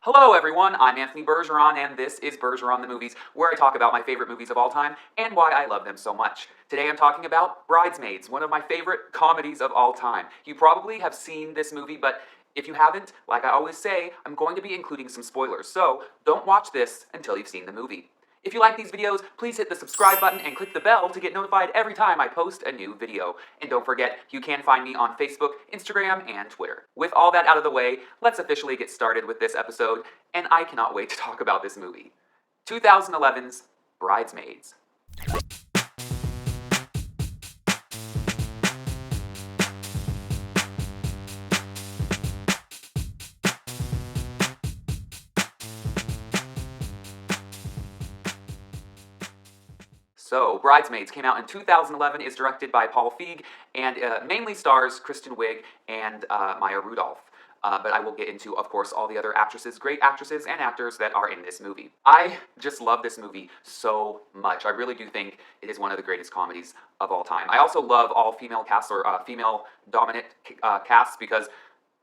Hello everyone, I'm Anthony BergerOn, and this is BergerOn the Movies, where I talk about my favorite movies of all time and why I love them so much. Today I'm talking about Bridesmaids, one of my favorite comedies of all time. You probably have seen this movie, but if you haven't, like I always say, I'm going to be including some spoilers, so don't watch this until you've seen the movie. If you like these videos, please hit the subscribe button and click the bell to get notified every time I post a new video. And don't forget, you can find me on Facebook, Instagram, and Twitter. With all that out of the way, let's officially get started with this episode, and I cannot wait to talk about this movie. 2011's Bridesmaids. So, Bridesmaids came out in 2011, is directed by Paul Feig, and mainly stars Kristen Wiig and Maya Rudolph. But I will get into, of course, all the other great actresses and actors that are in this movie. I just love this movie so much. I really do think it is one of the greatest comedies of all time. I also love all female casts or female-dominant casts because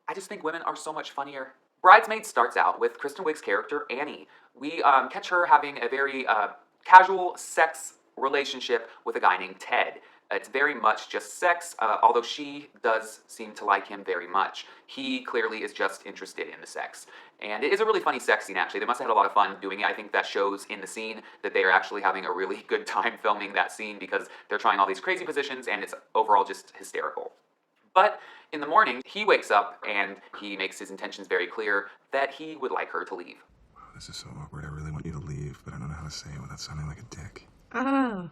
I just think women are so much funnier. Bridesmaids starts out with Kristen Wiig's character, Annie. We catch her having a very casual sex relationship with a guy named Ted. It's very much just sex, although she does seem to like him very much. He clearly is just interested in the sex. And it is a really funny sex scene, actually. They must have had a lot of fun doing it. I think that shows in the scene that they are actually having a really good time filming that scene because they're trying all these crazy positions and it's overall just hysterical. But in the morning, he wakes up and he makes his intentions very clear that he would like her to leave. Wow, this is so awkward. I really want you to leave, but I don't know how to say it without sounding like a dick. Oh.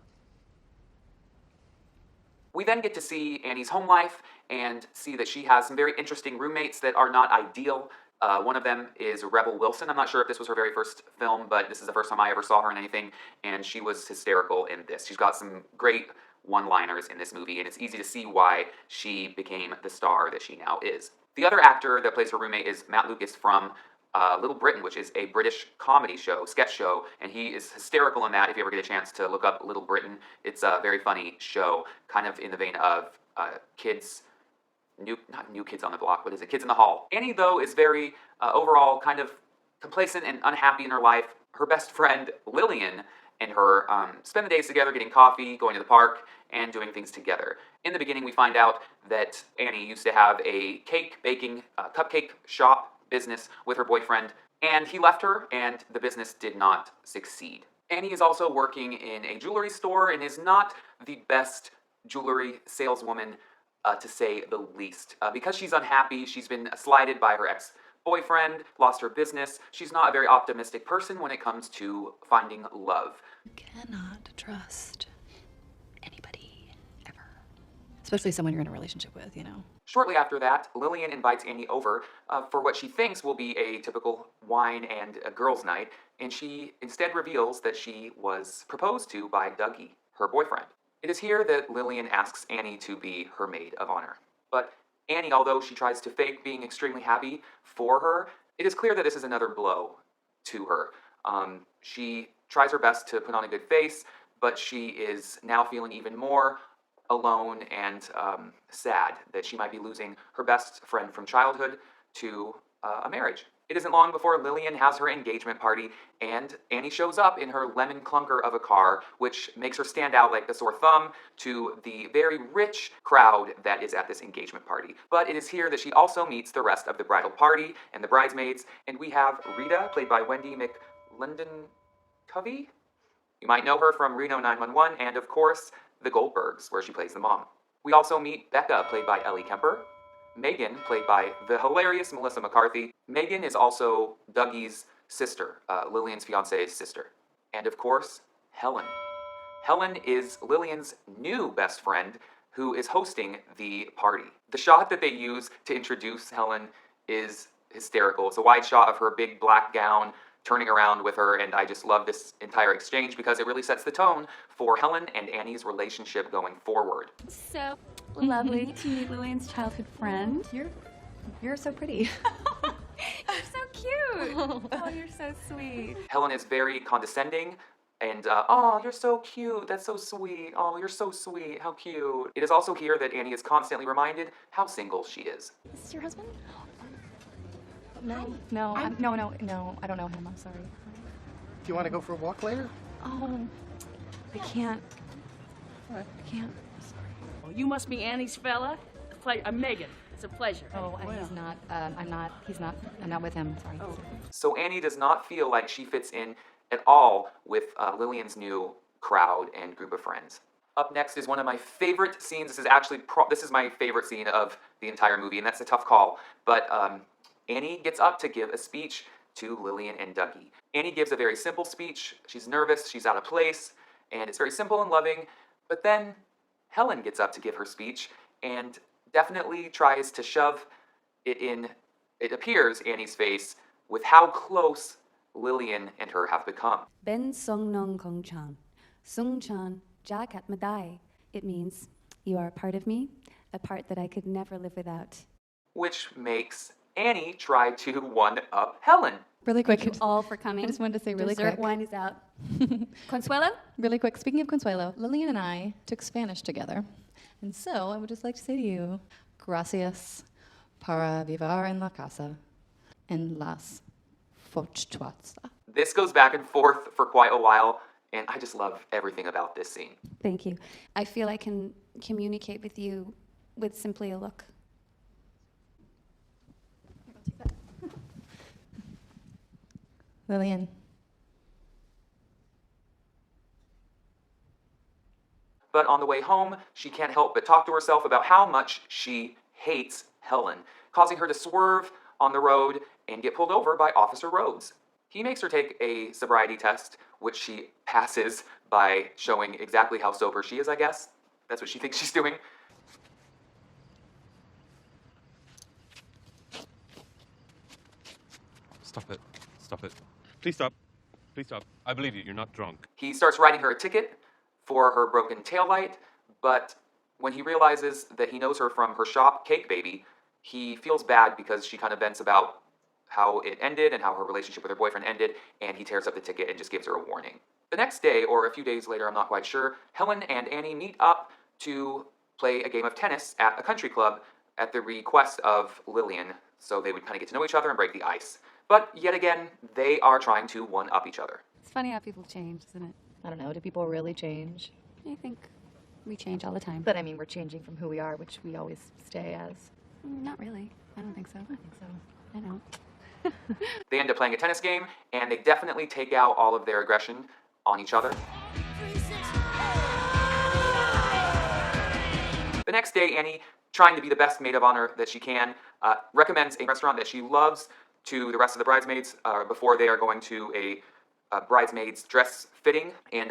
We then get to see Annie's home life and see that she has some very interesting roommates that are not ideal. One of them is Rebel Wilson. I'm not sure if this was her very first film, but this is the first time I ever saw her in anything, and she was hysterical in this. She's got some great one-liners in this movie, and it's easy to see why she became the star that she now is. The other actor that plays her roommate is Matt Lucas from Little Britain, which is a British comedy show, sketch show, and he is hysterical in that. If you ever get a chance to look up Little Britain, it's a very funny show, kind of in the vein of not New Kids on the Block, what is it, Kids in the Hall. Annie, though, is very overall kind of complacent and unhappy in her life. Her best friend, Lillian, and her spend the days together getting coffee, going to the park, and doing things together. In the beginning, we find out that Annie used to have a cake baking cupcake shop business with her boyfriend, and he left her, and the business did not succeed. Annie is also working in a jewelry store and is not the best jewelry saleswoman, to say the least. Because she's unhappy, she's been slighted by her ex-boyfriend, lost her business. She's not a very optimistic person when it comes to finding love. You cannot trust anybody ever. Especially someone you're in a relationship with, you know. Shortly after that, Lillian invites Annie over for what she thinks will be a typical wine and a girls' night, and she instead reveals that she was proposed to by Dougie, her boyfriend. It is here that Lillian asks Annie to be her maid of honor. But Annie, although she tries to fake being extremely happy for her, it is clear that this is another blow to her. She tries her best to put on a good face, but she is now feeling even more alone and sad that she might be losing her best friend from childhood to a marriage. It isn't long before Lillian has her engagement party, and Annie shows up in her lemon clunker of a car, which makes her stand out like a sore thumb to the very rich crowd that is at this engagement party. But it is here that she also meets the rest of the bridal party and the bridesmaids, and we have Rita, played by Wendy McLendon-Covey. You might know her from Reno 911, and of course, The Goldbergs, where she plays the mom. We also meet Becca, played by Ellie Kemper. Megan, played by the hilarious Melissa McCarthy. Megan is also Dougie's sister, Lillian's fiance's sister. And of course, Helen. Helen is Lillian's new best friend who is hosting the party. The shot that they use to introduce Helen is hysterical. It's a wide shot of her big black gown turning around with her, and I just love this entire exchange because it really sets the tone for Helen and Annie's relationship going forward. So lovely to meet Lillian's childhood friend. You're so pretty. You're so cute. Oh, you're so sweet. Helen is very condescending and, oh, you're so cute, that's so sweet, oh, you're so sweet, how cute. It is also here that Annie is constantly reminded how single she is. Is this your husband? No, no, I don't know him. I'm sorry. Do you want to go for a walk later? Oh, I can't. I can't. Oh, you must be Annie's fella. I'm Megan. It's a pleasure. Oh, he's not. I'm not. He's not. I'm not with him. Sorry. So Annie does not feel like she fits in at all with Lillian's new crowd and group of friends. Up next is one of my favorite scenes. This is actually this is my favorite scene of the entire movie, and that's a tough call. But Annie gets up to give a speech to Lillian and Dougie. Annie gives a very simple speech. She's nervous, she's out of place, and it's very simple and loving. But then Helen gets up to give her speech and definitely tries to shove it in, it appears, Annie's face with how close Lillian and her have become. Ben Song Nong Kong Chan. Sung Chan Jakat Madai. It means you are a part of me, a part that I could never live without. Which makes Annie try to one-up Helen. Really quick. Thank you all for coming. I just wanted to say really Dessert quick. wine is out. Consuelo? Really quick. Speaking of Consuelo, Lillian and I took Spanish together. And so I would just like to say to you, gracias para vivir en la casa en las fortuazas. This goes back and forth for quite a while, and I just love everything about this scene. Thank you. I feel I can communicate with you with simply a look. Lillian. But on the way home, she can't help but talk to herself about how much she hates Helen, causing her to swerve on the road and get pulled over by Officer Rhodes. He makes her take a sobriety test, which she passes by showing exactly how sober she is, I guess. That's what she thinks she's doing. Stop it. Stop it. Please stop. Please stop. I believe you. You're not drunk. He starts writing her a ticket for her broken taillight, but when he realizes that he knows her from her shop, Cake Baby, he feels bad because she kind of vents about how it ended and how her relationship with her boyfriend ended, and he tears up the ticket and just gives her a warning. The next day, or a few days later, I'm not quite sure, Helen and Annie meet up to play a game of tennis at a country club at the request of Lillian, so they would kind of get to know each other and break the ice. But yet again, they are trying to one-up each other. It's funny how people change, isn't it? I don't know. Do people really change? I think we change all the time. But I mean, we're changing from who we are, which we always stay as. Not really. I don't think so. I think so. I don't. They end up playing a tennis game, and they definitely take out all of their aggression on each other. The next day, Annie, trying to be the best maid of honor that she can, recommends a restaurant that she loves to the rest of the bridesmaids before they are going to a bridesmaid's dress fitting. And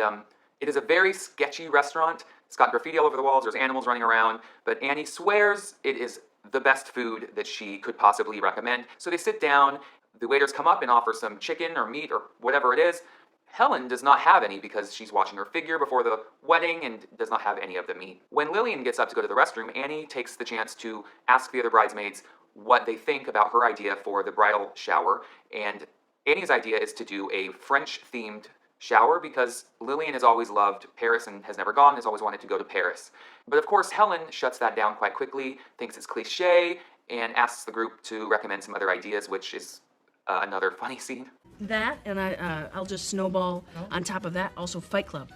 it is a very sketchy restaurant. It's got graffiti all over the walls, there's animals running around, but Annie swears it is the best food that she could possibly recommend. So they sit down, the waiters come up and offer some chicken or meat or whatever it is. Helen does not have any because she's watching her figure before the wedding and does not have any of the meat. When Lillian gets up to go to the restroom, Annie takes the chance to ask the other bridesmaids what they think about her idea for the bridal shower. And Annie's idea is to do a French-themed shower because Lillian has always loved Paris and has never gone, has always wanted to go to Paris. But of course, Helen shuts that down quite quickly, thinks it's cliche, and asks the group to recommend some other ideas, which is another funny scene. That, and I'll just snowball on top of that. Also, Fight Club.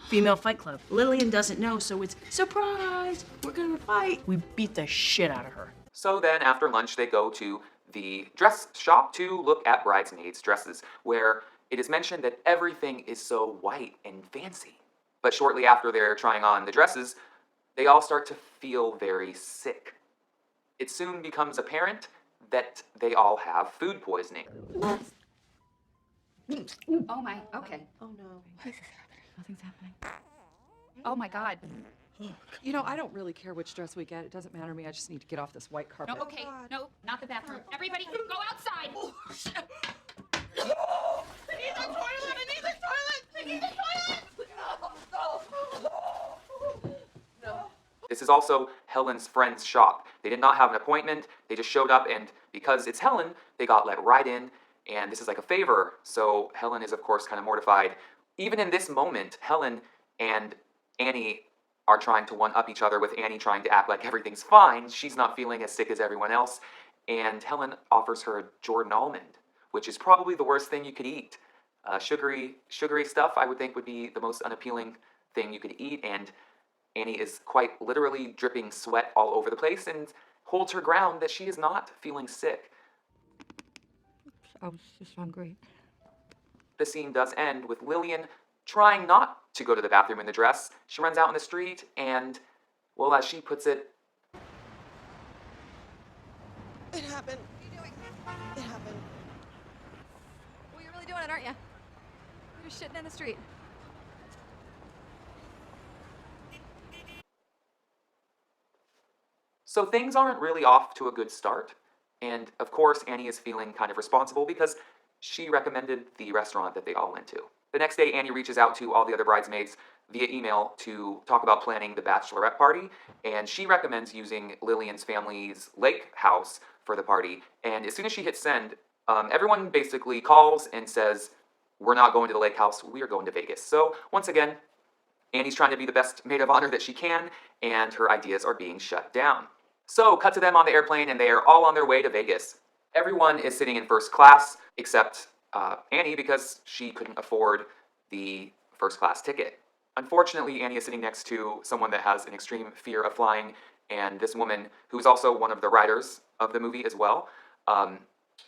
Female Fight Club. Lillian doesn't know, so it's surprise. We're gonna fight. We beat the shit out of her. So then after lunch, they go to the dress shop to look at bridesmaids' dresses, where it is mentioned that everything is so white and fancy. But shortly after they're trying on the dresses, they all start to feel very sick. It soon becomes apparent that they all have food poisoning. Oh my, okay. Oh no. Nothing's happening. Oh my God. You know, I don't really care which dress we get. It doesn't matter to me. I just need to get off this white carpet. No, okay, no, not the bathroom. Everybody, go outside. This is also Helen's friend's shop. They did not have an appointment. They just showed up, and because it's Helen, they got let right in, and this is like a favor. So Helen is, of course, kind of mortified. Even in this moment, Helen and Annie are trying to one-up each other, with Annie trying to act like everything's fine. She's not feeling as sick as everyone else. and Helen offers her a Jordan almond, which is probably the worst thing you could eat. Sugary stuff, I would think, would be the most unappealing thing you could eat, and Annie is quite literally dripping sweat all over the place and holds her ground that she is not feeling sick. I was just hungry. The scene does end with Lillian trying not to go to the bathroom in the dress. She runs out in the street and, well, as she puts it, It happened. What are you doing? It happened. Well, you're really doing it, aren't you? You're just shitting in the street. so things aren't really off to a good start. And of course, Annie is feeling kind of responsible because she recommended the restaurant that they all went to. The next day, Annie reaches out to all the other bridesmaids via email to talk about planning the bachelorette party, and she recommends using Lillian's family's lake house for the party. And as soon as she hits send, everyone basically calls and says, we're not going to the lake house, we are going to Vegas. So once again, Annie's trying to be the best maid of honor that she can, and her ideas are being shut down. So cut to them on the airplane, and they are all on their way to Vegas. Everyone is sitting in first class except Annie, because she couldn't afford the first class ticket. Unfortunately, Annie is sitting next to someone that has an extreme fear of flying, and this woman, who's also one of the writers of the movie as well,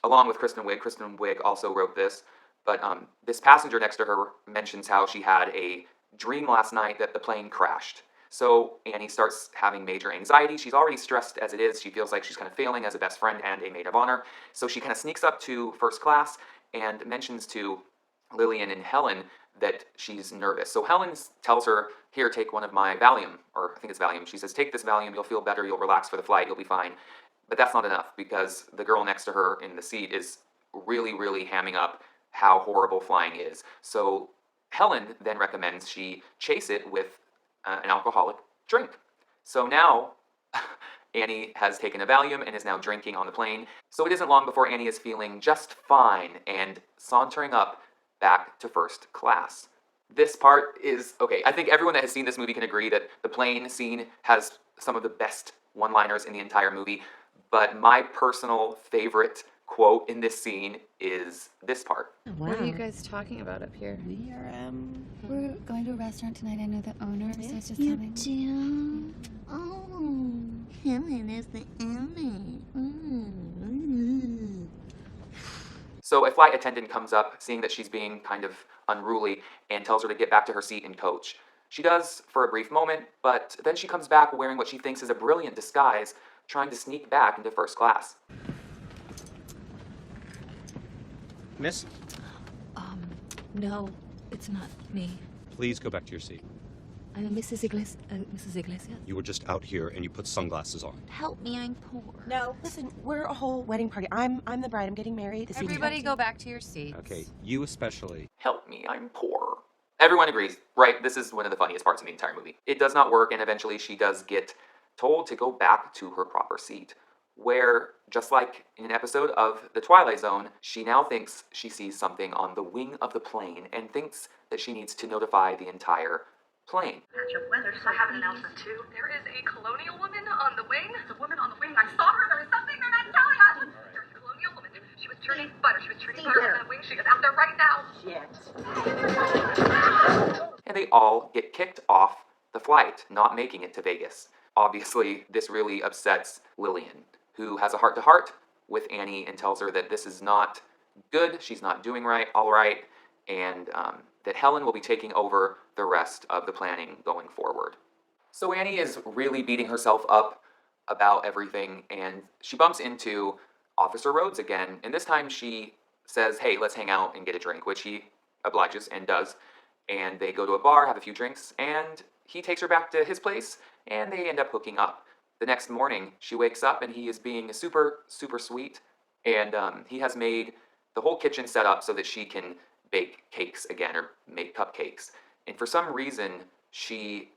along with Kristen Wiig. Kristen Wiig also wrote this, but this passenger next to her mentions how she had a dream last night that the plane crashed. So Annie starts having major anxiety. She's already stressed as it is. She feels like she's kind of failing as a best friend and a maid of honor. So she kind of sneaks up to first class and mentions to Lillian and Helen that she's nervous. So Helen tells her, here, take one of my Valium, or I think it's Valium. She says, take this Valium, you'll feel better, you'll relax for the flight, you'll be fine. But that's not enough, because the girl next to her in the seat is really, really hamming up how horrible flying is. So Helen then recommends she chase it with an alcoholic drink. So now Annie has taken a Valium and is now drinking on the plane. So it isn't long before Annie is feeling just fine and sauntering up back to first class. This part is, okay, I think everyone that has seen this movie can agree that the plane scene has some of the best one-liners in the entire movie, but my personal favorite quote in this scene is this part. What are you guys talking about up here? We're going to a restaurant tonight. I know the owner, so it's just coming. do? Oh, Helen is the owner. So a flight attendant comes up, seeing that she's being kind of unruly, and tells her to get back to her seat and coach. She does for a brief moment, but then she comes back wearing what she thinks is a brilliant disguise, trying to sneak back into first class. Miss, No, it's not me. please go back to your seat. I'm Mrs. Iglesias. You were just out here and you put sunglasses on. Help me, I'm poor. No, listen, we're a whole wedding party. I'm the bride. I'm getting married. Everybody go back to your seats. Okay, you especially. Help me, I'm poor. Everyone agrees, right? This is one of the funniest parts in the entire movie. It does not work, and eventually she does get told to go back to her proper seat, where, just like in an episode of The Twilight Zone, she now thinks she sees something on the wing of the plane and thinks that she needs to notify the entire plane. I have an announcement too. There is a colonial woman on the wing. The woman on the wing. I saw her. There is something they're not telling us. There's a colonial woman. She was turning butter. She was turning butter on the wing. She is out there right now. And they all get kicked off the flight, not making it to Vegas. Obviously, this really upsets Lillian, who has a heart-to-heart with Annie and tells her that this is not good, she's not doing all right, and that Helen will be taking over the rest of the planning going forward. So Annie is really beating herself up about everything, and she bumps into Officer Rhodes again, and this time she says, hey, let's hang out and get a drink, which he obliges and does, and they go to a bar, have a few drinks, and he takes her back to his place, and they end up hooking up. The next morning, she wakes up and he is being super, super sweet, and he has made the whole kitchen set up so that she can bake cakes again, or make cupcakes. And for some reason, she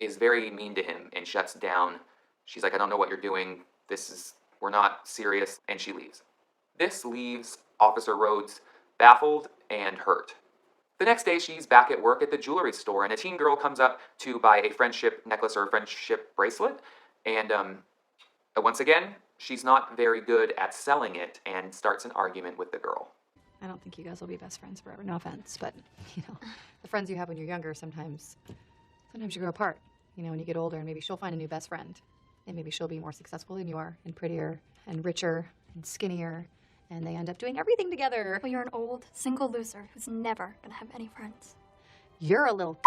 is very mean to him and shuts down. She's like, I don't know what you're doing. We're not serious, and she leaves. This leaves Officer Rhodes baffled and hurt. The next day, she's back at work at the jewelry store, and a teen girl comes up to buy a friendship necklace or a friendship bracelet. And once again, she's not very good at selling it and starts an argument with the girl. I don't think you guys will be best friends forever. No offense, but the friends you have when you're younger sometimes you grow apart. When you get older, and maybe she'll find a new best friend, and maybe she'll be more successful than you are, and prettier, and richer, and skinnier, and they end up doing everything together. Well, you're an old single loser who's never gonna have any friends. You're a little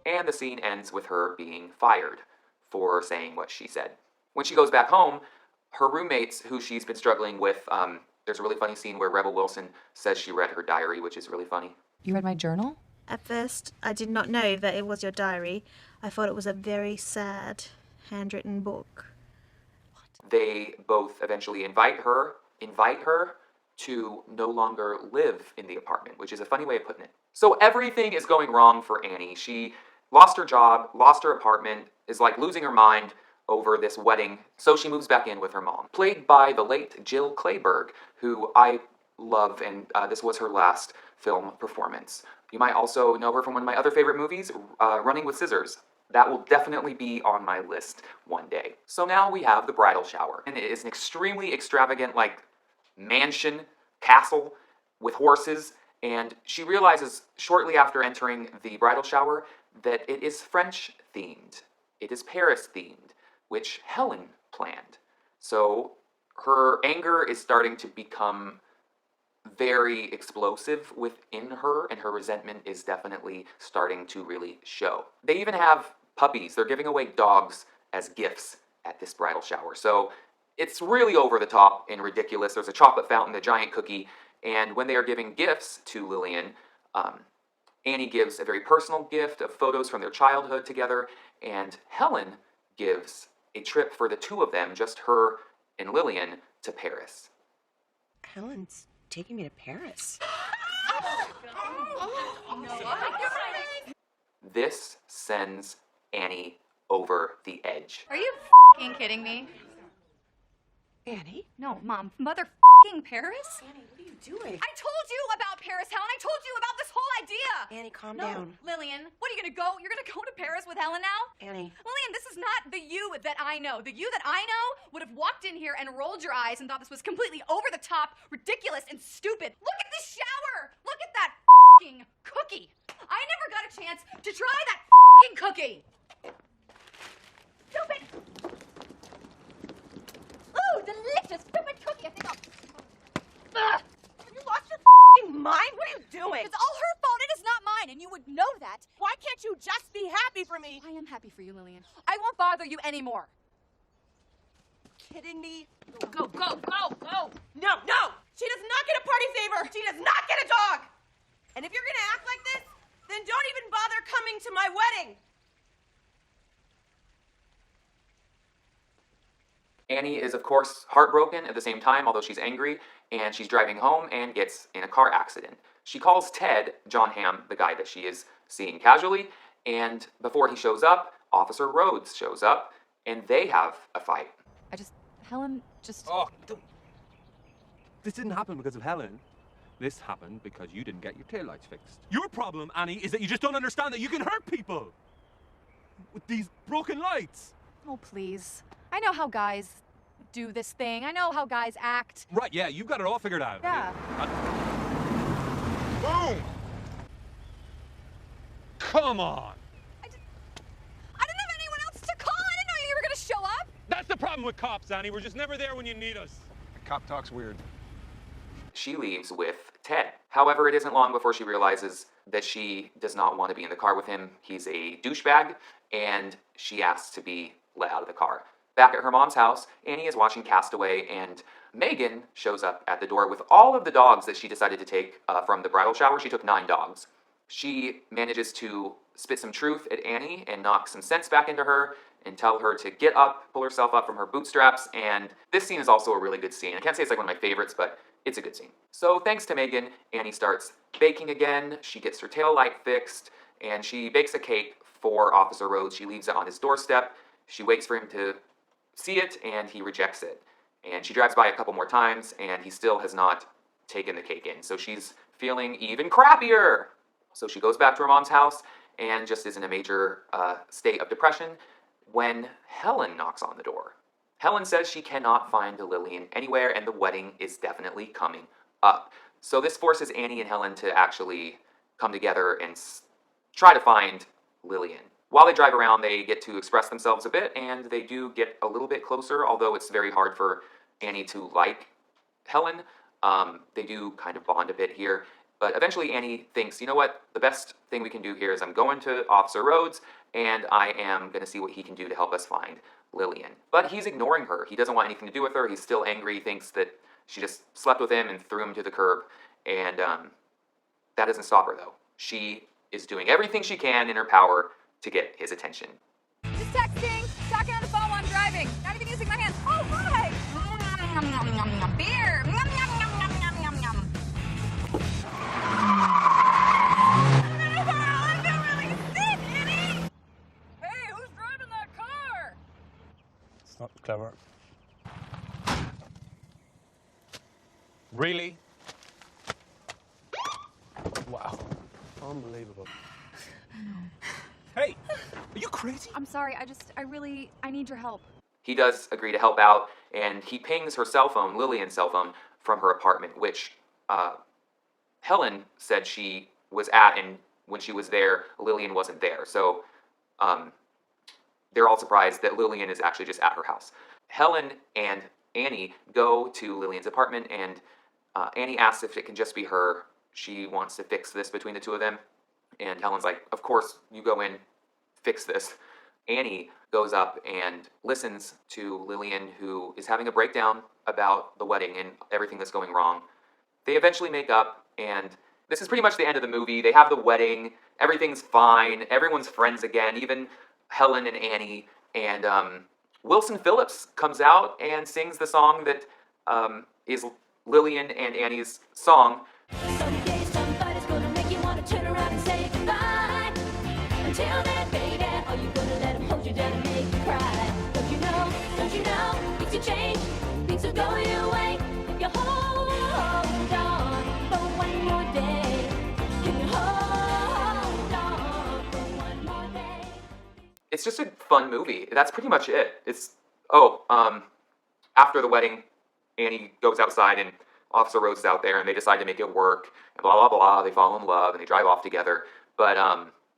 And the scene ends with her being fired for saying what she said. When she goes back home, her roommates, who she's been struggling with, there's a really funny scene where Rebel Wilson says she read her diary, which is really funny. You read my journal? At first, I did not know that it was your diary. I thought it was a very sad, handwritten book. They both eventually invite her to no longer live in the apartment, which is a funny way of putting it. So everything is going wrong for Annie. She lost her job, lost her apartment, is like losing her mind over this wedding, so she moves back in with her mom. Played by the late Jill Clayburgh, who I love, and this was her last film performance. You might also know her from one of my other favorite movies, Running with Scissors. That will definitely be on my list one day. So now we have the bridal shower, and it is an extremely extravagant, mansion, castle with horses, and she realizes shortly after entering the bridal shower that it is French themed. It is Paris themed, which Helen planned. So her anger is starting to become very explosive within her, and her resentment is definitely starting to really show. They even have puppies. They're giving away dogs as gifts at this bridal shower. So it's really over the top and ridiculous. There's a chocolate fountain, a giant cookie, and when they are giving gifts to Lillian, Annie gives a very personal gift of photos from their childhood together, and Helen gives a trip for the two of them, just her and Lillian, to Paris. Helen's taking me to Paris. This sends Annie over the edge. Are you f***ing kidding me? Annie? No, Mom. Mother f***ing Paris? Annie, what are you doing? I told you about Paris, Helen. I told you about this whole idea. Annie, calm No, down. Lillian, what are you gonna go? You're gonna go to Paris with Helen now? Annie. Lillian, this is not the you that I know. The you that I know would have walked in here and rolled your eyes and thought this was completely over the top, ridiculous, and stupid. Look at this shower. Look at that f***ing cookie. I never got a chance to try that f***ing cookie. Stupid. Ooh, delicious, stupid cookie. I think I'll... Ugh. Have you lost your f***ing mind? What are you doing? It's all her fault. It is not mine, and you would know that. Why can't you just be happy for me? I am happy for you, Lillian. I won't bother you anymore. Kidding me? Go, go, go, go. No, no! She does not get a party favor! She does not get a dog! And if you're gonna act like this, then don't even bother coming to my wedding! Annie is, of course, heartbroken at the same time, although she's angry, and she's driving home and gets in a car accident. She calls Ted, John Hamm, the guy that she is seeing casually, and before he shows up, Officer Rhodes shows up, and they have a fight. Helen, just... Oh, this didn't happen because of Helen. This happened because you didn't get your taillights fixed. Your problem, Annie, is that you just don't understand that you can hurt people with these broken lights. Oh, please. I know how guys do this thing. I know how guys act. Right, yeah, you've got it all figured out. Yeah. Boom! Come on! I didn't have anyone else to call. I didn't know you were going to show up. That's the problem with cops, Annie. We're just never there when you need us. Cop talk's weird. She leaves with Ted. However, it isn't long before she realizes that she does not want to be in the car with him. He's a douchebag, and she asks to be let out of the car. Back at her mom's house, Annie is watching Castaway, and Megan shows up at the door with all of the dogs that she decided to take from the bridal shower. She took 9 dogs. She manages to spit some truth at Annie and knock some sense back into her and tell her to get up, pull herself up from her bootstraps, and this scene is also a really good scene. I can't say it's like one of my favorites, but it's a good scene. So thanks to Megan, Annie starts baking again. She gets her tail light fixed, and she bakes a cake for Officer Rhodes. She leaves it on his doorstep. She waits for him to see it, and he rejects it. And she drives by a couple more times, and he still has not taken the cake in. So she's feeling even crappier. So she goes back to her mom's house and just is in a major state of depression. when Helen knocks on the door. Helen says she cannot find Lillian anywhere, and the wedding is definitely coming up. So this forces Annie and Helen to actually come together and try to find Lillian. While they drive around, they get to express themselves a bit, and they do get a little bit closer, although it's very hard for Annie to like Helen. They do kind of bond a bit here. But eventually Annie thinks, you know what, the best thing we can do here is I'm going to Officer Rhodes, and I am going to see what he can do to help us find Lillian. But he's ignoring her. He doesn't want anything to do with her. He's still angry. He thinks that she just slept with him and threw him to the curb. And that doesn't stop her, though. She is doing everything she can in her power to get his attention. Just texting, talking on the phone while I'm driving, not even using my hands. Oh, hi! Beer! I feel really sick, Annie! Hey, who's driving that car? It's not clever. Really? Wow. Unbelievable. Hey, are you crazy? I'm sorry, I need your help. He does agree to help out, and he pings her cell phone, Lillian's cell phone, from her apartment, which Helen said she was at, and when she was there, Lillian wasn't there. So they're all surprised that Lillian is actually just at her house. Helen and Annie go to Lillian's apartment, and Annie asks if it can just be her. She wants to fix this between the two of them. And Helen's like, of course, you go in, fix this. Annie goes up and listens to Lillian, who is having a breakdown about the wedding and everything that's going wrong. They eventually make up, and this is pretty much the end of the movie. They have the wedding, everything's fine, everyone's friends again, even Helen and Annie. And Wilson Phillips comes out and sings the song that is Lillian and Annie's song. Someday somebody's gonna make you wanna turn around and say goodbye. Until then, baby, are you gonna let him hold you down and make you cry? Don't you know, things will change, things will go your way. If you hold on for one more day, if you hold on for one more day. It's just a fun movie. That's pretty much it. After the wedding, Annie goes outside and Officer Rhodes is out there, and they decide to make it work, and blah, blah, blah. They fall in love, and they drive off together. But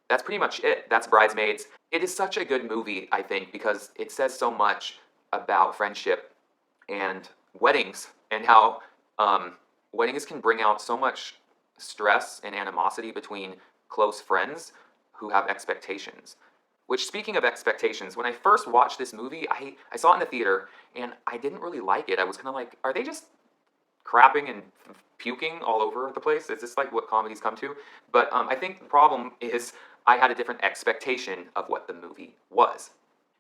that's pretty much it. That's Bridesmaids. It is such a good movie, I think, because it says so much about friendship and weddings, and how weddings can bring out so much stress and animosity between close friends who have expectations. Which, speaking of expectations, when I first watched this movie, I saw it in the theater, and I didn't really like it. I was kind of like, are they just crapping and puking all over the place? Is this like what comedies come to? But I think the problem is I had a different expectation of what the movie was.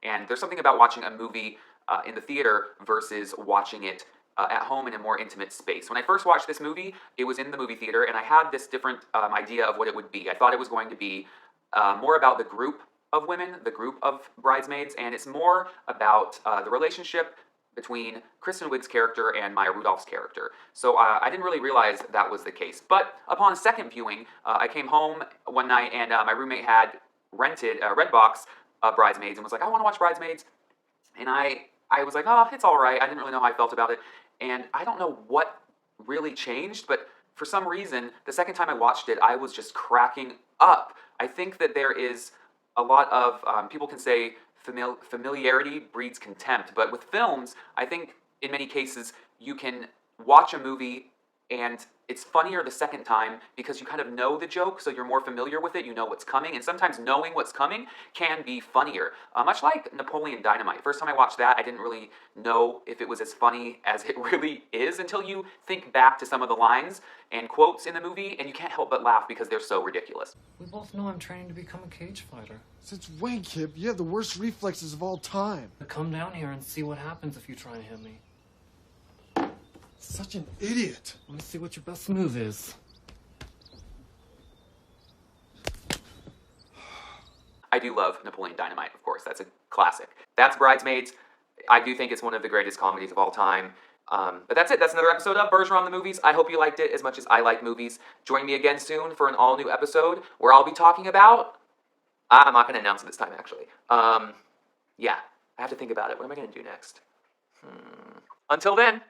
And there's something about watching a movie in the theater versus watching it at home in a more intimate space. When I first watched this movie, it was in the movie theater, and I had this different idea of what it would be. I thought it was going to be more about the group of women, the group of bridesmaids, and it's more about the relationship between Kristen Wiig's character and Maya Rudolph's character. So I didn't really realize that was the case. But upon second viewing, I came home one night, and my roommate had rented Redbox Bridesmaids and was like, I want to watch Bridesmaids. And I was like, oh, it's all right. I didn't really know how I felt about it. And I don't know what really changed, but for some reason, the second time I watched it, I was just cracking up. I think that there is a lot of, people can say familiarity breeds contempt, but with films, I think in many cases you can watch a movie and it's funnier the second time because you kind of know the joke, so you're more familiar with it, you know what's coming, and sometimes knowing what's coming can be funnier. Much like Napoleon Dynamite. First time I watched that, I didn't really know if it was as funny as it really is until you think back to some of the lines and quotes in the movie, and you can't help but laugh because they're so ridiculous. We both know I'm training to become a cage fighter. Since when, kid? You have the worst reflexes of all time. Come down here and see what happens if you try and hit me. Such an idiot. Let me see what your best move is. I do love Napoleon Dynamite, of course. That's a classic. That's Bridesmaids. I do think it's one of the greatest comedies of all time. But that's it. That's another episode of BergerOn the Movies. I hope you liked it as much as I like movies. Join me again soon for an all-new episode where I'll be talking about... I'm not going to announce it this time, actually. Yeah, I have to think about it. What am I going to do next? Until then,